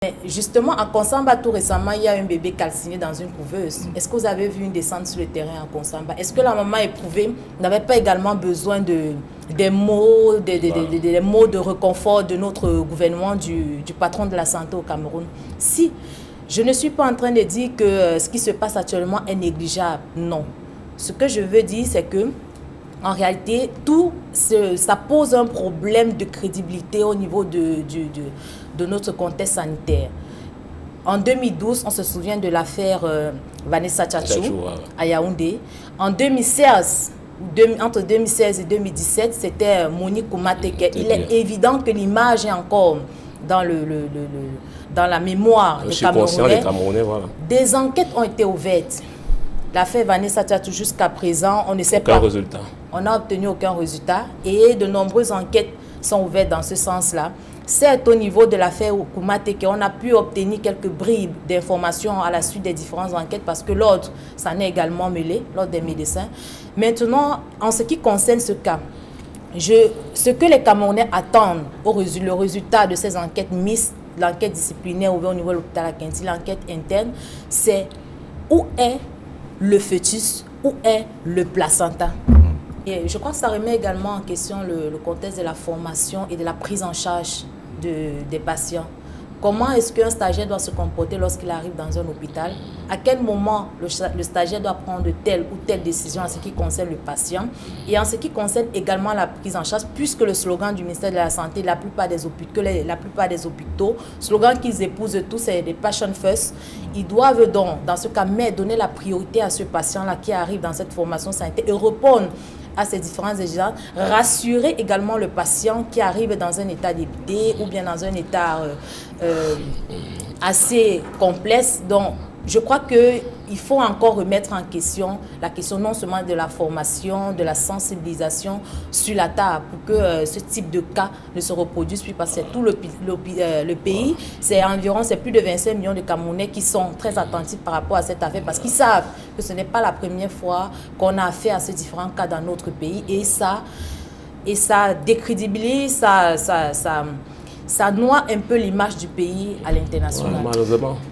Mais justement, à Konsamba, tout récemment, il y a un bébé calciné dans une couveuse. Est-ce que vous avez vu une descente sur le terrain à Konsamba? Est-ce que la maman éprouvée n'avait pas également besoin des mots, des mots de réconfort de notre gouvernement, du patron de la santé au Cameroun? Si, je ne suis pas en train de dire que ce qui se passe actuellement est négligeable, non. Ce que je veux dire, c'est que en réalité, ça pose un problème de crédibilité au niveau de notre contexte sanitaire. En 2012, on se souvient de l'affaire Vanessa Tchatchou à Yaoundé. En 2016, entre 2016 et 2017, c'était Monique Koumateke. Il est évident que l'image est encore dans la mémoire des Camerounais. Voilà. Des enquêtes ont été ouvertes. L'affaire Vanessa Tchatchou, jusqu'à présent, on ne sait pas. Résultat. On n'a obtenu aucun résultat et de nombreuses enquêtes sont ouvertes dans ce sens-là. Certes, au niveau de l'affaire Koumateke, on a pu obtenir quelques bribes d'informations à la suite des différentes enquêtes parce que l'ordre s'en est également mêlé, l'ordre des médecins. Maintenant, en ce qui concerne ce cas, ce que les Camerounais attendent, le résultat de ces enquêtes mixtes, l'enquête disciplinaire ouverte au niveau de l'hôpital Akinti, l'enquête interne, c'est où est le fœtus, où est le placenta. Et je crois que ça remet également en question le contexte de la formation et de la prise en charge des patients. Comment est-ce qu'un stagiaire doit se comporter lorsqu'il arrive dans un hôpital? À quel moment le stagiaire doit prendre telle ou telle décision en ce qui concerne le patient? Et en ce qui concerne également la prise en charge, puisque le slogan du ministère de la Santé, la plupart des hôpitaux, slogan qu'ils épousent tous, c'est des passion first. Ils doivent donc, dans ce cas, donner la priorité à ce patient-là qui arrive dans cette formation sanitaire et répondre à ces différentes exigences, rassurer également le patient qui arrive dans un état débité ou bien dans un état assez complexe. Donc, je crois qu'il faut encore remettre en question la question non seulement de la formation, de la sensibilisation sur la table pour que ce type de cas ne se reproduise plus parce que tout le pays, c'est plus de 25 millions de Camerounais qui sont très attentifs par rapport à cette affaire parce qu'ils savent que ce n'est pas la première fois qu'on a affaire à ces différents cas dans notre pays et ça décrédibilise, ça noie un peu l'image du pays à l'international. Malheureusement.